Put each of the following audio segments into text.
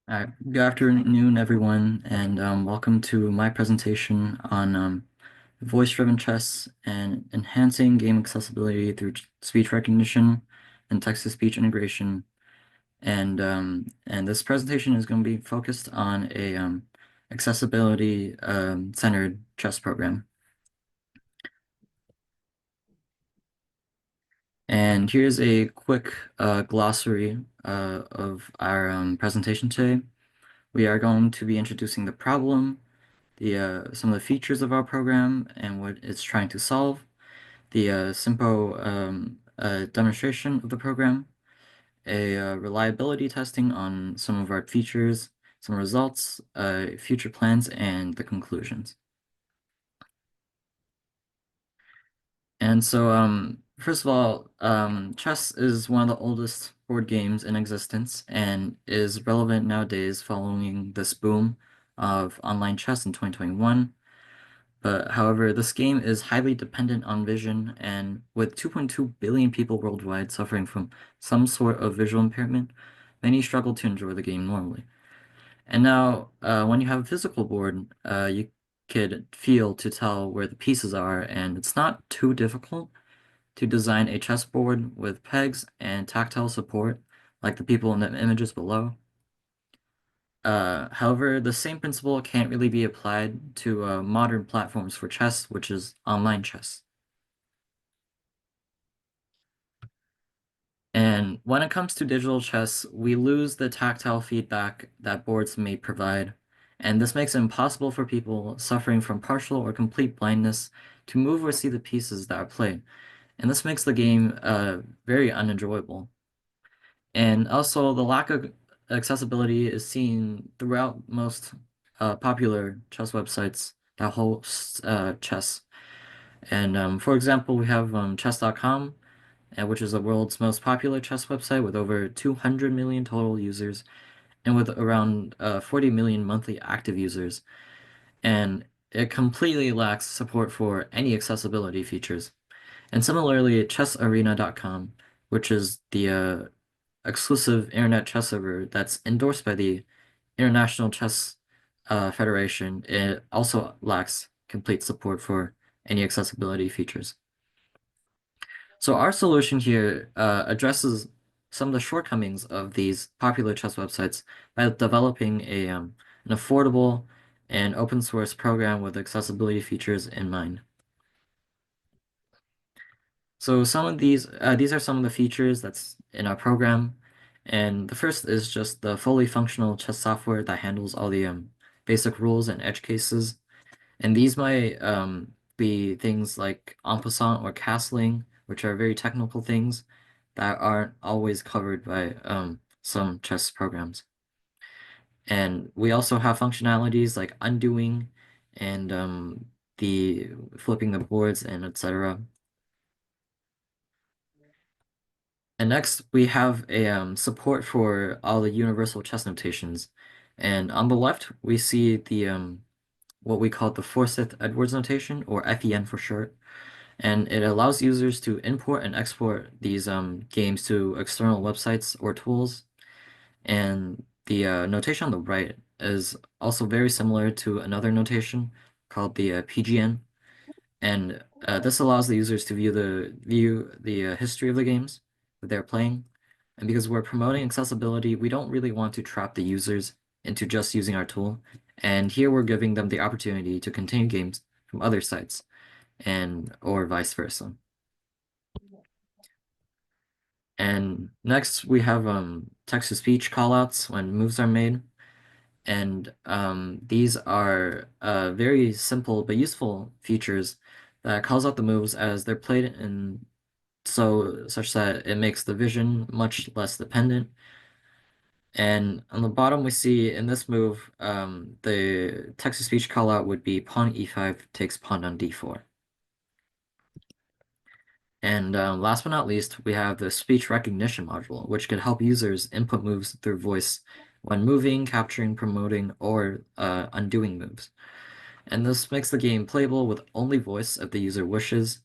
Good afternoon, everyone, and welcome to my presentation on voice-driven chess and enhancing game accessibility through speech recognition and text-to-speech integration. And this presentation is going to be focused on a accessibility centered chess program. And here's a quick glossary of our presentation today. We are going to be introducing the problem, the some of the features of our program and what it's trying to solve, the simple demonstration of the program, a reliability testing on some of our features, some results, future plans, and the conclusions. And so, first of all, chess is one of the oldest board games in existence and is relevant nowadays following this boom of online chess in 2021. But however, this game is highly dependent on vision, and with 2.2 billion people worldwide suffering from some sort of visual impairment, many struggle to enjoy the game normally. And now, when you have a physical board, you could feel to tell where the pieces are, and it's not too difficult to design a chessboard with pegs and tactile support, like the people in the images below. However, the same principle can't really be applied to modern platforms for chess, which is online chess. And when it comes to digital chess, we lose the tactile feedback that boards may provide, and this makes it impossible for people suffering from partial or complete blindness to move or see the pieces that are played. And this makes the game very unenjoyable. And also, the lack of accessibility is seen throughout most popular chess websites that host chess. And for example, we have chess.com, which is the world's most popular chess website with over 200 million total users and with around 40 million monthly active users. And it completely lacks support for any accessibility features. And similarly, chessarena.com, which is the exclusive internet chess server that's endorsed by the International Chess Federation, it also lacks complete support for any accessibility features. So our solution here addresses some of the shortcomings of these popular chess websites by developing an affordable and open source program with accessibility features in mind. So some of these are some of the features that's in our program. And the first is just the fully functional chess software that handles all the basic rules and edge cases. And these might be things like en passant or castling, which are very technical things that aren't always covered by some chess programs. And we also have functionalities like undoing and the flipping the boards and etc. And next, we have a support for all the universal chess notations. And on the left, we see the what we call the Forsyth Edwards notation, or FEN for short. And it allows users to import and export these games to external websites or tools. And the notation on the right is also very similar to another notation called the PGN. And this allows the users to view the history of the games that they're playing. And because we're promoting accessibility, we don't really want to trap the users into just using our tool. And here we're giving them the opportunity to continue games from other sites and or vice versa. And next we have text-to-speech callouts when moves are made. And these are very simple but useful features that calls out the moves as they're played in such that it makes the vision much less dependent. And on the bottom we see in this move, the text-to-speech callout would be pawn e5 takes pawn on d4. And last but not least, we have the speech recognition module, which can help users input moves through voice when moving, capturing, promoting, or undoing moves. And this makes the game playable with only voice if the user wishes.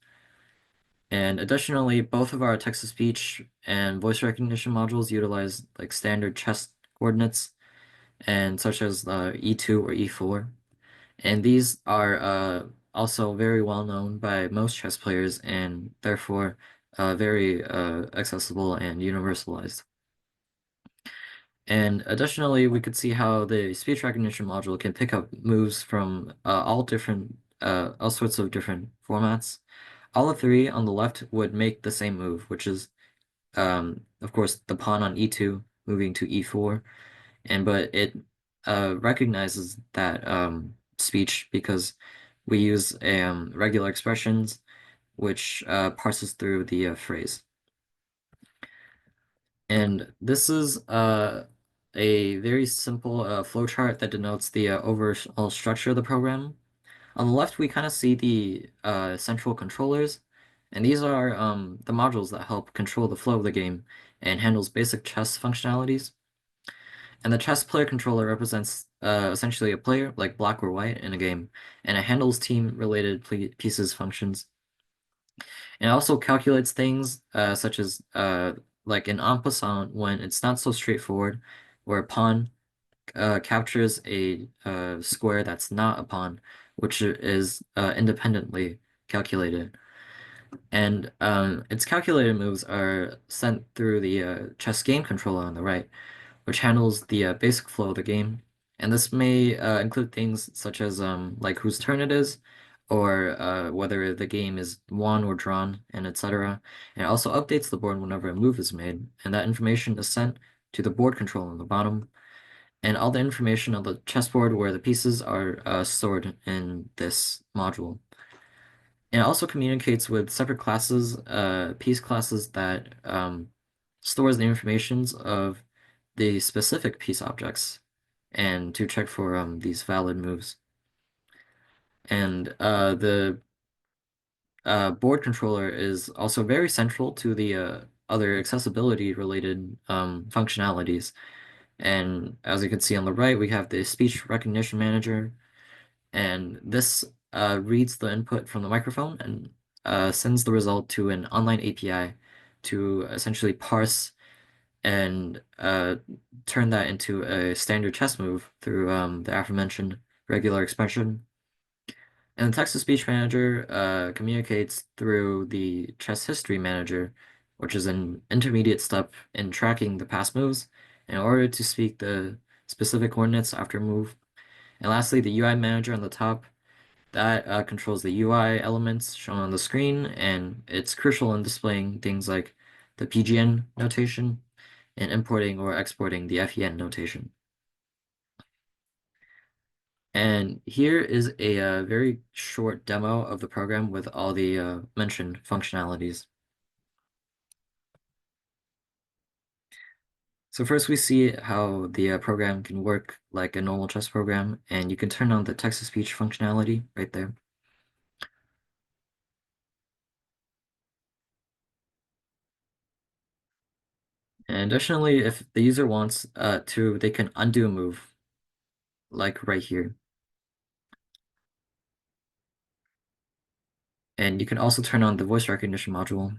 And additionally, both of our text-to-speech and voice recognition modules utilize like standard chess coordinates. and such as E2 or E4. And these are also very well known by most chess players and therefore very accessible and universalized. And additionally, we could see how the speech recognition module can pick up moves from all sorts of different formats. All of three on the left would make the same move, which is, of course, the pawn on E2 moving to E4, but it recognizes that speech because we use regular expressions, which parses through the phrase. And this is a very simple flowchart that denotes the overall structure of the program. On the left, we kind of see the central controllers, and these are the modules that help control the flow of the game and handles basic chess functionalities. And the chess player controller represents essentially a player, like black or white, in a game, and it handles team-related pieces functions. And it also calculates things such as like an en passant when it's not so straightforward, where a pawn captures a square that's not a pawn, which is independently calculated. And its calculated moves are sent through the chess game controller on the right, which handles the basic flow of the game. And this may include things such as like whose turn it is, or whether the game is won or drawn, and etc. And it also updates the board whenever a move is made, and that information is sent to the board controller on the bottom, and all the information on the chessboard where the pieces are stored in this module. And it also communicates with separate classes, piece classes that stores the informations of the specific piece objects and to check for these valid moves. And the board controller is also very central to the other accessibility related functionalities. And as you can see on the right, we have the speech recognition manager, and this reads the input from the microphone and sends the result to an online API to essentially parse and turn that into a standard chess move through the aforementioned regular expression. And the text-to-speech manager communicates through the chess history manager, which is an intermediate step in tracking the past moves in order to speak the specific coordinates after a move. And lastly, the UI manager on the top that controls the UI elements shown on the screen, and it's crucial in displaying things like the PGN notation and importing or exporting the FEN notation. And here is a very short demo of the program with all the mentioned functionalities. So first we see how the program can work like a normal chess program, and you can turn on the text-to-speech functionality right there. And additionally, if the user wants to, they can undo a move, like right here. And you can also turn on the voice recognition module.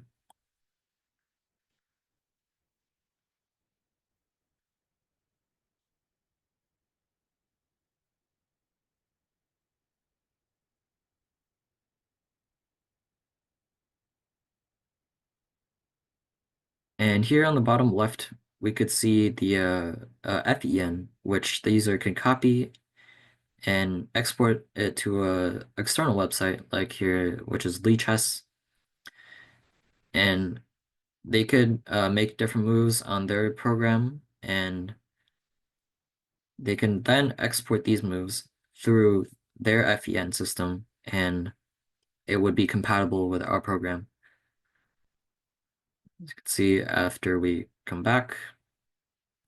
And here on the bottom left, we could see the FEN, which the user can copy and export it to a external website like here, which is Lichess. And they could make different moves on their program, and they can then export these moves through their FEN system, and it would be compatible with our program. As you can see, after we come back,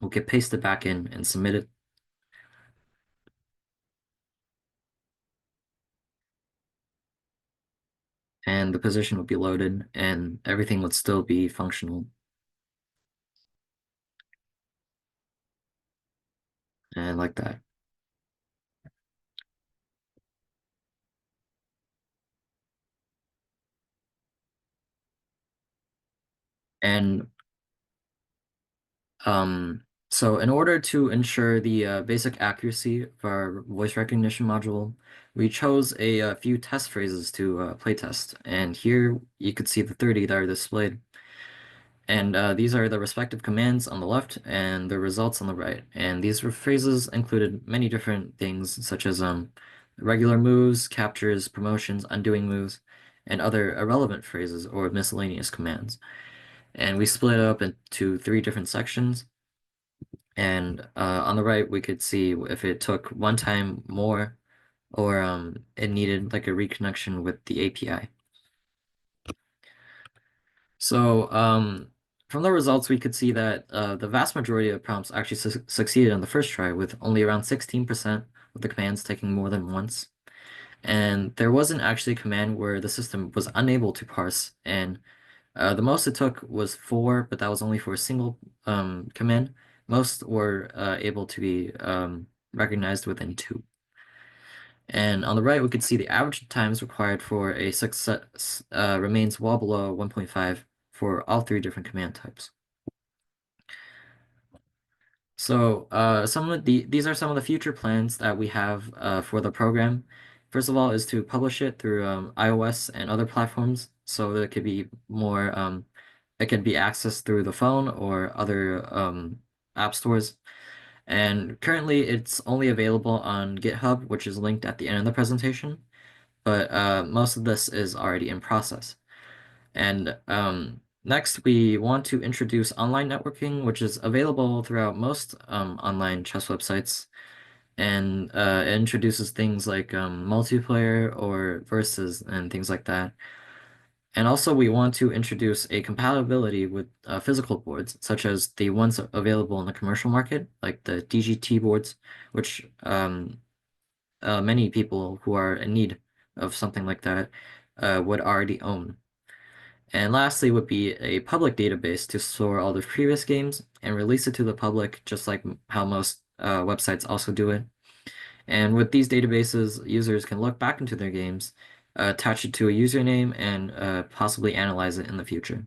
we'll get pasted back in and submit it. And the position would be loaded and everything would still be functional and like that. And So in order to ensure the basic accuracy of our voice recognition module, we chose a few test phrases to playtest. And here you could see the 30 that are displayed. And these are the respective commands on the left and the results on the right. And these phrases included many different things, such as regular moves, captures, promotions, undoing moves, and other irrelevant phrases or miscellaneous commands. And we split it up into three different sections. And on the right, we could see if it took one time more or it needed like a reconnection with the API. So from the results, we could see that the vast majority of prompts actually succeeded on the first try, with only around 16% of the commands taking more than once. And there wasn't actually a command where the system was unable to parse, and the most it took was 4, but that was only for a single command. Most were able to be recognized within 2. And on the right, we could see the average times required for a success remains well below 1.5 for all three different command types. So these are some of the future plans that we have for the program. First of all, is to publish it through iOS and other platforms, so that it could be more it can be accessed through the phone or other app stores. And currently, it's only available on GitHub, which is linked at the end of the presentation. But most of this is already in process. And next, we want to introduce online networking, which is available throughout most online chess websites. And it introduces things like multiplayer or versus and things like that. And also, we want to introduce a compatibility with physical boards, such as the ones available in the commercial market, like the DGT boards, which many people who are in need of something like that would already own. And lastly would be a public database to store all the previous games and release it to the public, just like how most websites also do it. And with these databases, users can look back into their games, attach it to a username, and possibly analyze it in the future.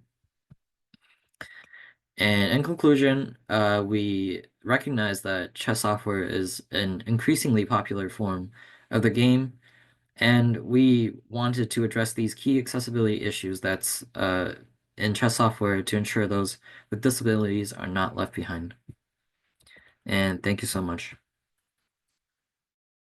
And in conclusion, we recognize that chess software is an increasingly popular form of the game, and we wanted to address these key accessibility issues that's in chess software to ensure those with disabilities are not left behind. And thank you so much.